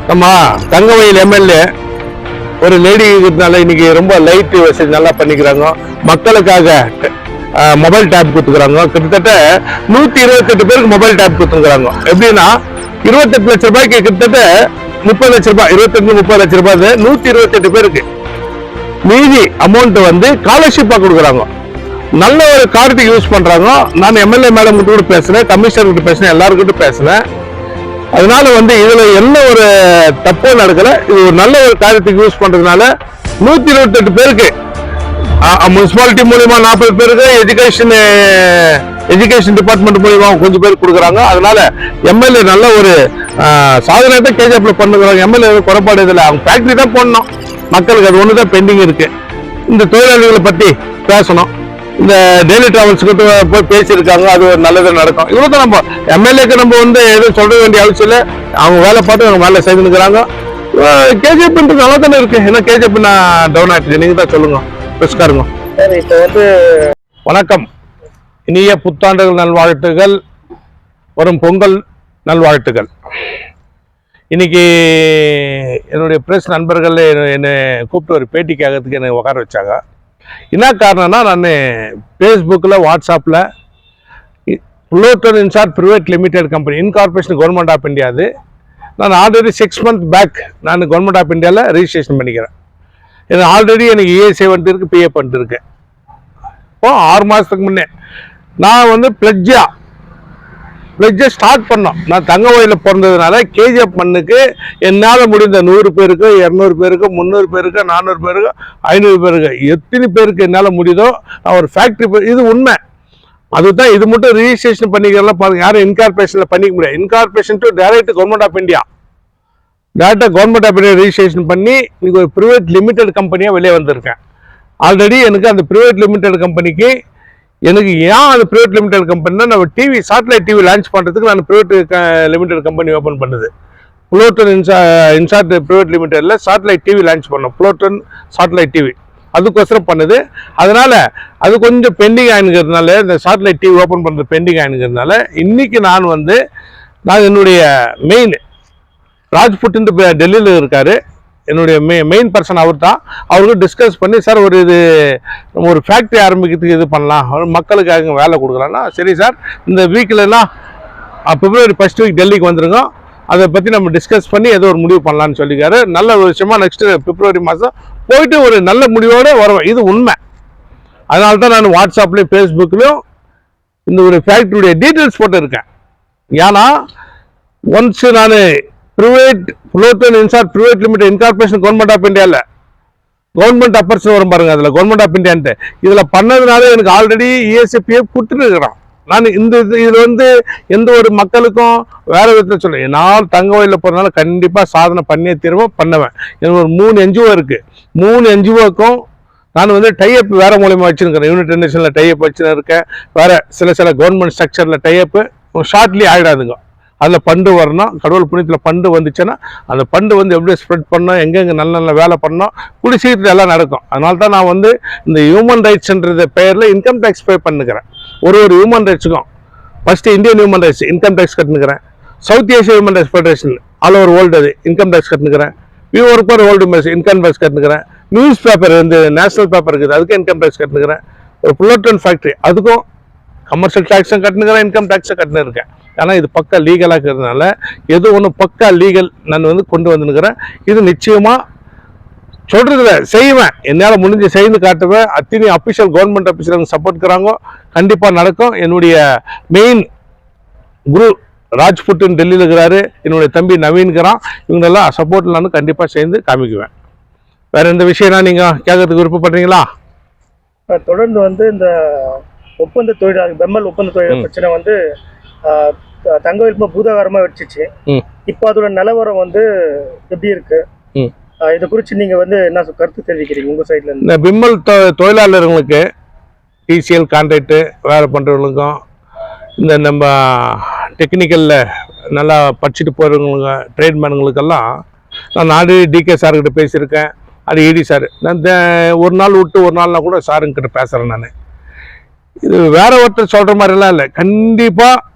நம்ம தங்கவயல் எம்எல்ஏ ஒரு லேடி இருக்கிறதுனால இன்னைக்கு ரொம்ப லைட் வசதி நல்லா பண்ணிக்கிறாங்க. மக்களுக்காக மொபைல் டேப் கொடுத்துக்கிறாங்க. கிட்டத்தட்ட 128 பேருக்கு மொபைல் டேப் கொடுத்துருக்காங்க. எப்படின்னா 28 லட்சம் ரூபாய்க்கு கிட்டத்தட்ட 30 லட்சம் ரூபாய், 28-30 லட்சம் ரூபாய் 128 பேருக்கு. மீதி அமௌண்ட் வந்து ஸ்காலர்ஷிப்பா கொடுக்குறாங்க. நல்ல ஒரு காரியத்துக்கு யூஸ் பண்றாங்க. நான் எம்எல்ஏ மேடம் கிட்ட கூட பேசுறேன், கமிஷனர் கிட்ட பேசுறேன், எல்லாருக்கிட்ட பேசுறேன். அதனால வந்து இதுல என்ன ஒரு தப்பும் நடக்கல. இது ஒரு நல்ல ஒரு காரியத்துக்கு யூஸ் பண்றதுனால 128 பேருக்கு முனிசிபாலிட்டி மூலியமா 40 பேருக்கு எஜுகேஷன் டிபார்ட்மெண்ட் மூலியமா கொஞ்சம் பேருக்கு கொடுக்குறாங்க. அதனால எம்எல்ஏ நல்ல ஒரு சாதனை தான் கேஜப்ல பண்ணுறாங்க. எம்எல்ஏ குறைபாடு இதில் அவங்க ஃபேக்டரி தான் போடணும். மக்களுக்கு அது ஒன்று தான் பெண்டிங் இருக்கு. இந்த தொழிலாளிகளை பத்தி பேசணும். இந்த டெய்லி டிராவல்ஸ்க்கு போய் பேசியிருக்காங்க. அது ஒரு நல்லது நடக்கும். இவ்வளோ தான் நம்ம எம்எல்ஏக்கு நம்ம வந்து எதுவும் சொல்ல வேண்டிய அவசியம் இல்லை. அவங்க வேலை பார்த்து அவங்க வேலை செய்துக்கிறாங்க. கேஜிஎஃப்ன்றது நல்லா தானே இருக்கு. ஏன்னா கேஜிஎஃப் நான் டவுன் ஆயிடுச்சு. நீங்க தான் சொல்லுங்க. பெஸ்காருங்க. இப்போ வந்து வணக்கம். இனிய புத்தாண்டுகள் நல்வாழ்த்துகள். வரும் பொங்கல் நல்வாழ்த்துகள். இன்னைக்கு என்னுடைய பிரஸ் நண்பர்கள் என்னை கூப்பிட்டு ஒரு பேட்டி கேட்கறதுக்கு என்னை உட்கார வச்சாங்க. என்ன காரணம்னா, நான் ஃபேஸ்புக்கில் வாட்ஸ்அப்பில் bulletin incharge private limited company incorporation government of India. அது நான் ஆல்ரெடி 6 months பேக் நான் கவர்மெண்ட் ஆஃப் இந்தியாவில் ரிஜிஸ்ட்ரேஷன் பண்ணிக்கிறேன். எனக்கு ஆல்ரெடி எனக்கு இஎஸ்ஐ வந்துட்டு இருக்கு, பிஎஃப் வந்துட்டு இருக்கு. இப்போ 6 மாதத்துக்கு முன்னே நான் வந்து பிளட்ஜை ஸ்டார்ட் பண்ணோம். நான் தங்கவயலில் பிறந்ததுனால கேஜிஎஃப் மண்ணுக்கு என்னால் முடிந்த 100 பேருக்கு, 200 பேருக்கு, 300 பேருக்கு, 400 பேருக்கு, 500 பேருக்கு, எத்தனை பேருக்கு என்னால் முடியுதோ நான் ஒரு ஃபேக்ட்ரி. இது உண்மை. அதுதான். இது மட்டும் ரிஜிஸ்ட்ரேஷன் பண்ணிக்கிறலாம் பாருங்க. யாரும் இன்கார்பரேஷனில் பண்ணிக்க முடியாது. Incorporation to direct government of India. டேரக்டாக கவர்மெண்ட் ஆஃப் இந்தியா ரிஜிஸ்ட்ரேஷன் பண்ணி இன்னைக்கு ஒரு ப்ரைவேட் லிமிடெட் கம்பெனியாக வெளியே வந்திருக்கேன். ஆல்ரெடி எனக்கு அந்த ப்ரைவேட் லிமிடெட் கம்பெனிக்கு எனக்கு ஏன் அந்த ப்ரைவேட் லிமிடெட் கம்பெனினா, நம்ம டிவி சேட்டலைட் டிவி லான்ச் பண்ணுறதுக்கு நான் ப்ரைவேட் லிமிடெட் கம்பெனி ஓப்பன் பண்ணுது. புலோட்டன் இன்சார்ட் ப்ரைவேட் லிமிடெடில் சேட்டலைட் டிவி லான்ச் பண்ணோம். புலோட்டன் சேட்டலைட் டிவி அதுக்கோசரம் பண்ணுது. அதனால அது கொஞ்சம் பெண்டிங் ஆகினுங்கிறதுனால, இந்த சேட்டலைட் டிவி ஓப்பன் பண்ணுறது பெண்டிங் ஆகினுங்கிறதுனால இன்னைக்கு நான் என்னுடைய மெயின் ராஜ்புட்டு டெல்லியில் இருக்காரு. என்னுடைய மெயின் பர்சன் அவர் தான். அவருக்கு டிஸ்கஸ் பண்ணி, சார் ஒரு ஃபேக்ட்ரி ஆரம்பிக்கிறதுக்கு இது பண்ணலாம், மக்களுக்காக வேலை கொடுக்கலாம்னா, சரி சார் இந்த வீக்கிலலாம் February 1st week டெல்லிக்கு வந்துருங்க, அதை பற்றி நம்ம டிஸ்கஸ் பண்ணி ஏதோ ஒரு முடிவு பண்ணலான்னு சொல்லிக்காரு. நல்ல ஒரு விஷயமா நெக்ஸ்ட் February மாதம் போயிட்டு ஒரு நல்ல முடிவோடு வருவேன். இது உண்மை. அதனால தான் நான் வாட்ஸ்அப்லேயும் ஃபேஸ்புக்லேயும் இந்த ஒரு ஃபேக்ட்ரியுடைய டீட்டெயில்ஸ் போட்டு இருக்கேன். ஏன்னா ஒன்ஸ் நான் bulletin incharge private limited incorporation government of இந்தியாவில் கவர்மெண்ட் அப்பர்ஸ் வரும் பாருங்க, அதில் கவர்மெண்ட் ஆஃப் இந்தியான்ட்டு இதில் பண்ணதுனால எனக்கு ஆல்ரெடி இஎஸ்ஐபிஎஃப் கொடுத்துருக்குறான். நான் இதில் எந்த ஒரு மக்களுக்கும் வேற விதத்தில் சொல்லுவேன். நான் தங்கவயலில் போகிறதுனால கண்டிப்பாக சாதனை பண்ணியே தீர்வோம், பண்ணுவேன். எனக்கு ஒரு 3 NGO இருக்குது. 3 NGOக்கும் நான் டைஅப் வேறு மூலியமாக வச்சுருக்கிறேன். யூனிட் நேஷனில் டைஅப் வச்சுருக்கேன். வேறு சில கவர்மெண்ட் ஸ்ட்ரக்சரில் டைஅப்பு ஷார்ட்லி ஆகிடாதுங்க. அதில் ஃபண்டு வரணும். கடவுள் புண்ணியத்தில் ஃபண்டு வந்துச்சுன்னா அந்த ஃபண்டு எப்படி ஸ்ப்ரெட் பண்ணோம், எங்கெங்கே நல்ல நல்ல வேலை பண்ணோம், கூடி சீக்கிரத்தில் எல்லாம் நடக்கும். அதனால தான் நான் இந்த ஹியூமன் ரைட்ஸ்ன்ற பெயரில் இன்கம் டேக்ஸ் பே பண்ணுக்கிறேன். ஒரு ஹியூமன் ரைட்ஸுக்கும் first Indian human rights income tax கட்டுனுக்கிறேன். South Asia human rights federation all over world அது இன்கம் டேக்ஸ் கட்டுனுக்கிறேன். வியூவர் வேர்ல்டு மெஸ் இன்கம் டேக்ஸ் கட்டுனுக்கிறேன். நியூஸ் பேப்பர் நேஷனல் பேப்பர் இருக்குது, அதுக்கு இன்கம் டேக்ஸ் கட்டுனுக்கிறேன். ஒரு புல்லட்டன் ஃபேக்ட்ரி அதுக்கும் கமர்ஷியல் டேக்ஸும் கட்டுனுக்கிறேன், இன்கம் டேக்ஸும் கட்டுன்னு இருக்கேன். ஆனால் இது பக்கா லீகலாக இருக்கிறதுனால எது ஒன்று பக்கா லீகல் நான் கொண்டு வந்துருக்கிறேன். இது நிச்சயமாக சொல்கிறதில்ல, செய்வேன். என்னால் முடிஞ்சு செய்து காட்டுவேன். அத்தனை அஃபிஷியல் கவர்மெண்ட் அஃபிஷியல் எனக்கு சப்போர்ட்க்கிறாங்க. கண்டிப்பாக நடக்கும். என்னுடைய மெயின் குரு ராஜ்புட்டுன்னு டெல்லியில் இருக்கிறாரு. என்னுடைய தம்பி நவீன்கிறான். இவங்களெல்லாம் சப்போர்ட்டில் நான் கண்டிப்பாக சேர்ந்து காமிக்குவேன். வேறு எந்த விஷயம்னா நீங்கள் கேட்கறதுக்கு விருப்பப்படுறீங்களா? தொடர்ந்து இந்த ஒப்பந்த தொழிலாளர் பெம்மல் ஒப்பந்த தொழிலாளர் பிரச்சனை தங்கவயல் பூதாகாரமா வச்சிச்சு. இப்போ அதோட நிலவரம் எப்படி இருக்கு? இதை குறித்து நீங்க என்ன கருத்து தெரிவிக்கிறீங்க உங்க சைட்ல இருந்து? இந்த பிம்மல் தொழிலாளர்களுக்கு டிசிஎல் கான்ட்ராக்டு வேலை பண்றவங்களுக்கும் இந்த நம்ம டெக்னிக்கல்ல நல்லா படிச்சுட்டு போறவங்க ட்ரேட்மேனுங்களுக்கெல்லாம் நான் ஆல்ரெடி டிகே சார்கிட்ட பேசியிருக்கேன். அது இடி சார் நான் ஒரு நாள் விட்டு ஒரு நாள்னா கூட சாருங்கிட்ட பேசுறேன். நான் இது வேற ஒருத்தர் சொல்ற மாதிரிலாம் இல்லை. கண்டிப்பா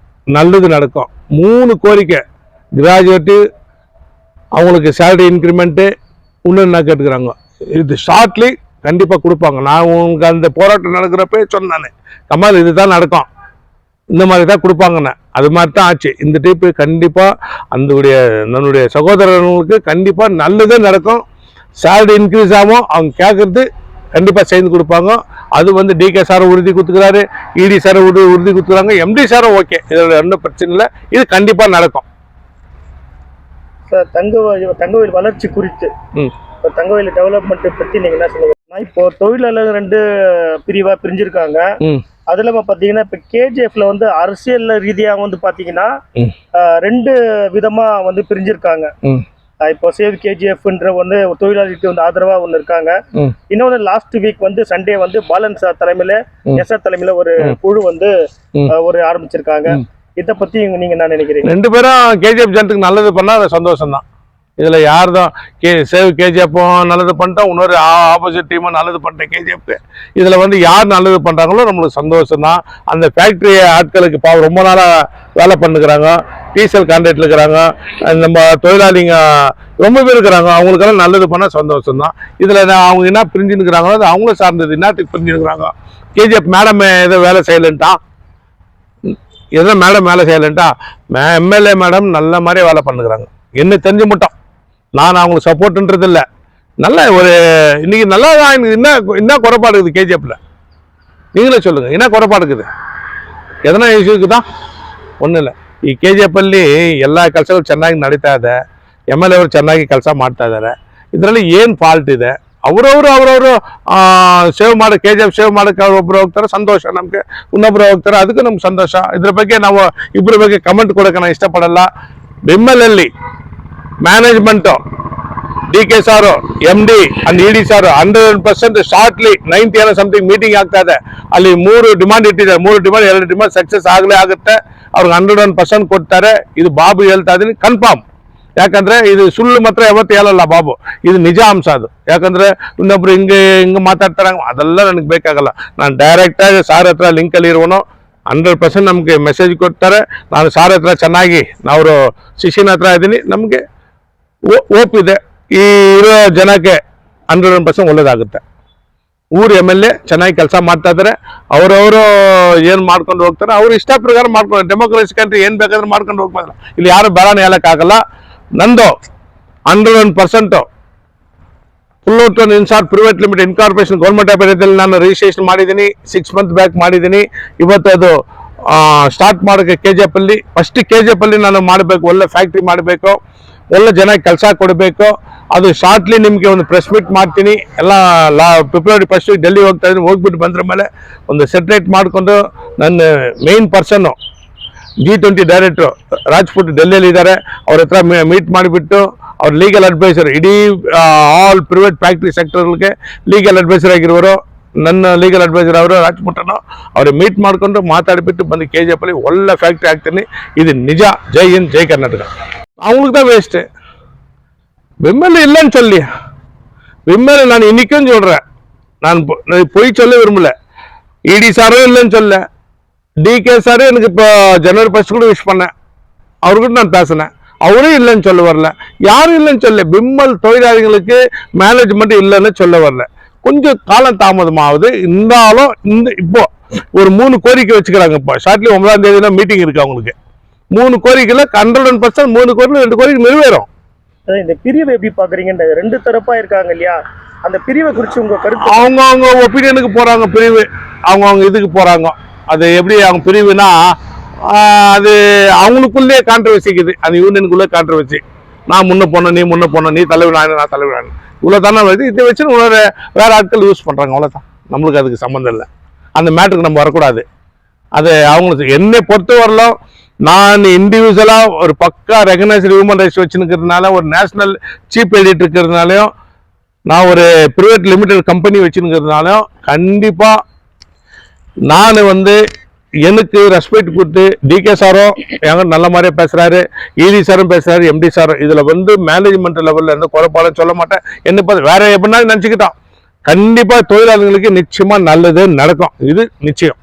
நல்லது நடக்கும். 3 கோரிக்கை கிராஜுவேட்டு அவங்களுக்கு சேலரி இன்க்ரிமெண்ட்டு இன்னும் என்ன கேட்டுக்கிறாங்க. இது ஷார்ட்லி கண்டிப்பாக கொடுப்பாங்க. நான் உங்களுக்கு அந்த போராட்டம் நடக்கிறப்ப சொன்னேன், கமல் இதுதான் நடக்கும், இந்த மாதிரி தான் கொடுப்பாங்கண்ணே. அது மாதிரி தான் ஆச்சு. இந்த டைப்பு கண்டிப்பாக நம்மளுடைய சகோதரர்களுக்கு கண்டிப்பாக நல்லதே நடக்கும். சேலரி இன்க்ரீஸ் ஆகும், அவங்க கேட்குறது கண்டிப்பாக செய்து கொடுப்பாங்க. அது வந்து டிகே சாரும் உறுதி கொடுத்துக்கிறாரு, இடி சாரும் உறுதி கொடுத்துக்கிறாங்க, எம்டி சாரும் ஓகே, இதில் ஒன்றும் பிரச்சனை இல்லை, இது கண்டிப்பாக நடக்கும். சார் தங்கவேல் வளர்ச்சி குறித்து இப்போ தங்கவேல் டெவலப்மெண்ட் பற்றி நீங்கள் என்ன சொல்லுங்க? இப்போ தொழிலாளர் 2 பிரிவாக பிரிஞ்சிருக்காங்க. அது இல்லாமல் பார்த்தீங்கன்னா இப்போ கேஜிஎஃப்ல வந்து அரசியல் ரீதியாக வந்து பார்த்தீங்கன்னா 2 விதமாக வந்து பிரிஞ்சிருக்காங்க. இப்போ சேவ் கேஜிஎஃப்ன்ற ஒன்று தொழிலாளிக்கு வந்து ஆதரவாக ஒன்று இருக்காங்க. இன்னொன்று லாஸ்ட் வீக் வந்து சண்டே வந்து பாலன் சார் தலைமையில் எஸ்ஆர் தலைமையில் ஒரு குழு வந்து ஒரு ஆரம்பிச்சிருக்காங்க. இதை பற்றி நீங்கள் என்ன நினைக்கிறீங்க? 2 பேரும் கேஜிஎஃப் ஜனத்துக்கு நல்லது பண்ணால் அது சந்தோஷம் தான். இதில் யார் தான் சேவ் கேஜிஎஃப்பும் நல்லது பண்ணிட்டோம், இன்னொரு ஆப்போசிட் டீமும் நல்லது பண்ணிட்டேன் கேஜிஎஃப்க்கு. இதில் வந்து யார் நல்லது பண்ணுறாங்களோ நம்மளுக்கு சந்தோஷம் தான். அந்த ஃபேக்ட்ரி ஆட்களுக்கு ரொம்ப நாளாக வேலை பண்ணுக்கிறாங்க, டீசல் கான்ட்ராக்டில் இருக்கிறாங்க, நம்ம தொழிலாளிங்க ரொம்ப பேர் இருக்கிறாங்க, அவங்களுக்கெல்லாம் நல்லது பண்ணால் சந்தோஷம் தான். இதில் அவங்க என்ன பிரிஞ்சுன்னுக்கிறாங்களோ அது அவங்களும் சார்ந்தது. என்னத்துக்கு பிரிஞ்சுன்னுக்கிறாங்க? கேஜிஎஃப் மேடம் ஏதோ வேலை செய்யலைன்ட்டா, எதோ மேடம் வேலை செய்யலைன்ட்டா, எம்எல்ஏ மேடம் நல்ல மாதிரி வேலை பண்ணுக்கிறாங்க. என்ன தெரிஞ்சு மட்டும் நான் அவங்களுக்கு சப்போர்ட்ன்றது இல்லை. நல்ல ஒரு இன்னைக்கு நல்லா என்ன குறைபாடு இருக்குது கேஜிஎஃப்ல? நீங்களே சொல்லுங்க, என்ன குறைபாடு இருக்குது? எதனா ಇಶ್ಯೂ தான் ஒன்றும் ಇಲ್ಲ. ಈ KGF ಅಲ್ಲಿ ಎಲ್ಲ ಕೆಲಸಗಳು ಚೆನ್ನಾಗಿ ನಡೀತಾ ಇದೆ, MLA ಅವರು ಚೆನ್ನಾಗಿ ಕೆಲಸ ಮಾಡ್ತಾ ಇದ್ದಾರೆ. ಇದರಲ್ಲಿ ಏನು ಫಾಲ್ಟ್ ಇದೆ? ಅವರವರು ಸೇವ್ ಮಾಡಿ KGF ಸೇವ್ ಮಾಡೋಕ್ಕೆ ಒಬ್ಬರು ಹೋಗ್ತಾರೆ, ಸಂತೋಷ ನಮಗೆ, ಇನ್ನೊಬ್ರು ಹೋಗ್ತಾರೆ, ಅದಕ್ಕೂ ನಮ್ಗೆ ಸಂತೋಷ. ಇದ್ರ ಬಗ್ಗೆ ನಾವು ಇಬ್ಬರ ಬಗ್ಗೆ ಕಮೆಂಟ್ ಕೊಡೋಕೆ ನಾನು ಇಷ್ಟಪಡಲ್ಲ. ಬೆಮ್ಮಲಲ್ಲಿ ಮ್ಯಾನೇಜ್ಮೆಂಟು DK ಸಾರು, MD ಅಂಡ್ ED ಸಾರು 100% ಶಾರ್ಟ್ಲಿ 90 ಸಮಥಿಂಗ್ ಮೀಟಿಂಗ್ ಆಗ್ತಾ ಇದೆ. ಅಲ್ಲಿ 3 ಡಿಮಾಂಡ್ ಇಟ್ಟಿದ್ದಾರೆ, 3 ಡಿಮಾಂಡ್ 2 ಡಿಮಾಂಡ್ ಸಕ್ಸಸ್ ಆಗಲೇ ಆಗುತ್ತೆ. ಅವ್ರಿಗೆ 101% ಕೊಡ್ತಾರೆ. ಇದು ಬಾಬು ಹೇಳ್ತಾ ಇದೀನಿ ಕನ್ಫರ್ಮ್. ಯಾಕಂದ್ರೆ ಇದು ಸುಳ್ಳು ಮಾತ್ರ ಯಾವತ್ತು ಹೇಳಲ್ಲ ಬಾಬು, ಇದು ನಿಜ ಅಂಶ. ಅದು ಯಾಕಂದ್ರೆ ಇನ್ನೊಬ್ರು ಹಿಂಗೆ ಮಾತಾಡ್ತಾರ, ಅದೆಲ್ಲ ನನಗೆ ಬೇಕಾಗಲ್ಲ. ನಾನು ಡೈರೆಕ್ಟ್ ಆಗಿ ಸಾರ್ ಹತ್ರ ಲಿಂಕ್ ಅಲ್ಲಿ ಇರುವನು, 100% ನಮ್ಗೆ ಮೆಸೇಜ್ ಕೊಡ್ತಾರೆ. ನಾನು ಸಾರ್ ಹತ್ರ ಚೆನ್ನಾಗಿ ಅವರು ಶಿಶಿನ ಹತ್ರ ಇದ್ದೀನಿ, ನಮ್ಗೆ ಓಪ್ ಇದೆ. ಈ ಇರೋ ಜನಕ್ಕೆ 100% ಒಳ್ಳೇದಾಗುತ್ತೆ. ಊರು MLA ಚೆನ್ನಾಗಿ ಕೆಲಸ ಮಾಡ್ತಾ ಇದ್ದಾರೆ. ಅವರವರು ಏನು ಮಾಡ್ಕೊಂಡು ಹೋಗ್ತಾರೆ, ಅವ್ರು ಇಷ್ಟ ಪ್ರಕಾರ ಮಾಡ್ಕೊಂಡು, ಡೆಮೋಕ್ರಸಿ ಕಂಟ್ರಿ ಏನು ಬೇಕಾದ್ರೆ ಮಾಡ್ಕೊಂಡು ಹೋಗ್ಬಾರ್ದು. ಇಲ್ಲಿ ಯಾರು ಬೇಡನೇ ಹೇಳೋಕ್ಕಾಗಲ್ಲ. ನಂದು 101% bulletin incharge private limited incorporation government of ಇಂಡಿಯಾದಲ್ಲಿ ನಾನು ರಿಜಿಸ್ಟ್ರೇಷನ್ ಮಾಡಿದ್ದೀನಿ, 6 ಮಂತ್ ಬ್ಯಾಕ್ ಮಾಡಿದ್ದೀನಿ. ಇವತ್ತು ಅದು ಸ್ಟಾರ್ಟ್ ಮಾಡೋಕ್ಕೆ KGF ಅಲ್ಲಿ ಫಸ್ಟ್ KGF ಅಲ್ಲಿ ನಾನು ಮಾಡಬೇಕು, ಒಳ್ಳೆ ಫ್ಯಾಕ್ಟ್ರಿ ಮಾಡಬೇಕು, ಒಳ್ಳೆ ಜನ ಕೆಲಸ ಕೊಡಬೇಕು. ಅದು ಶಾರ್ಟ್ಲಿ ನಿಮಗೆ ಒಂದು ಪ್ರೆಸ್ ಮೀಟ್ ಮಾಡ್ತೀನಿ. ಎಲ್ಲ ಫೆಬ್ರವರಿ 1 ಡೆಲ್ಲಿ ಹೋಗ್ತಾ ಇದ್ದೀನಿ. ಹೋಗ್ಬಿಟ್ಟು ಬಂದ್ರ ಮೇಲೆ ಒಂದು ಸೆಟ್ರೇಟ್ ಮಾಡಿಕೊಂಡು ನನ್ನ ಮೇನ್ ಪರ್ಸನ್ನು G20 ಡೈರೆಕ್ಟ್ರು ರಾಜ್ಪುಟ್ ಡೆಲ್ಲಿಯಲ್ಲಿ ಇದ್ದಾರೆ, ಅವ್ರ ಹತ್ರ ಮೀಟ್ ಮಾಡಿಬಿಟ್ಟು ಅವ್ರ ಲೀಗಲ್ ಅಡ್ವೈಸರ್, ಇಡೀ ಆಲ್ ಪ್ರೈವೇಟ್ ಫ್ಯಾಕ್ಟ್ರಿ ಸೆಕ್ಟರ್ಗೆ ಲೀಗಲ್ ಅಡ್ವೈಸರ್ ಆಗಿರುವರು ನನ್ನ ಲೀಗಲ್ ಅಡ್ವೈಸರ್ ಅವರು ರಾಜ್ಪುಟ್ಟನು. ಅವ್ರಿಗೆ ಮೀಟ್ ಮಾಡಿಕೊಂಡು ಮಾತಾಡಿಬಿಟ್ಟು ಬಂದು KGF ಅಲ್ಲಿ ಒಳ್ಳೆ ಫ್ಯಾಕ್ಟ್ರಿ ಆಗ್ತೀನಿ. ಇದು ನಿಜ. ಜೈ ಹಿಂದ್, ಜೈ ಕರ್ನಾಟಕ. அவங்களுக்கு தான் வேஸ்ட்டு. விம்மல் இல்லைன்னு சொல்லி, விம்மல் நான் இன்னைக்கும் சொல்கிறேன், நான் பொய் சொல்ல விரும்பல. ED சாரும் இல்லைன்னு சொல்ல, DK சாரும் எனக்கு இப்போ ஜனவரி 1 கூட விஷ் பண்ணேன், அவர்கிட்ட நான் பேசினேன், அவரும் இல்லைன்னு சொல்ல வரல. யாரும் இல்லைன்னு சொல்ல. விம்மல் தொழிலாளிகளுக்கு மேனேஜ்மெண்ட் இல்லைன்னு சொல்ல வரல. கொஞ்சம் காலம் தாமதமாகுது. இருந்தாலும் இப்போ ஒரு 3 கோரிக்கை வச்சுக்கிறாங்க. இப்போ ஷார்ட்லி 9ஆம் தேதி மீட்டிங் இருக்கு அவங்களுக்கு. 3 கோரிக்கையில் 100% 3 கோரிக்கை 2 கோரிக்கை நிறைவேறும். இந்த பிரிவை எப்படி பாக்குறீங்க? 2 தரப்பா இருக்காங்க இல்லையா, அந்த பிரிவை குறித்து உங்க கருத்து? அவங்க ஒப்பீனியனுக்கு போறாங்க, பிரிவு அவங்க இதுக்கு போறாங்க. அது எப்படி அவங்க பிரிவுனா, அது அவங்களுக்குள்ளே கான்ட்ரவர்சிக்குது, அந்த யூனியனுக்குள்ளே கான்ட்ரவர்சி. நான் முன்ன போனேன், நீ முன்ன போன, நீ தலைவர் நான் தலைவர், இவ்வளோ தானே வருது. இதை வச்சு வேற ஆட்கள் யூஸ் பண்றாங்க, அவ்வளோதான். நம்மளுக்கு அதுக்கு சம்மந்தம் இல்லை. அந்த மேட்டருக்கு நம்ம வரக்கூடாது. அது அவங்களுக்கு என்னை பொறுத்த வரலாம். நான் இண்டிவிஜுவலாக ஒரு பக்கா ரெகனைஸ்டு ஹியூமன் ரைட்ஸ் வச்சுருக்கிறதுனால, ஒரு நேஷனல் சீப் எடிட் இருக்கிறதுனாலையும், நான் ஒரு ப்ரைவேட் லிமிடெட் கம்பெனி வச்சுருக்கிறதுனாலையும் கண்டிப்பாக நான் வந்து எனக்கு ரெஸ்பெக்ட் கொடுத்து DK சாரும் எங்க நல்ல மாதிரியே பேசுகிறாரு, ED சாரும் பேசுகிறாரு, MD சாரும். இதில் வந்து மேனேஜ்மெண்ட் லெவலில் எந்த குறைபாடும் சொல்ல மாட்டேன். என்ன வேற எப்படின்னா நினச்சிக்கிட்டான். கண்டிப்பாக தொழிலாளர்களுக்கு நிச்சயமாக நல்லது நடக்கும், இது நிச்சயம்.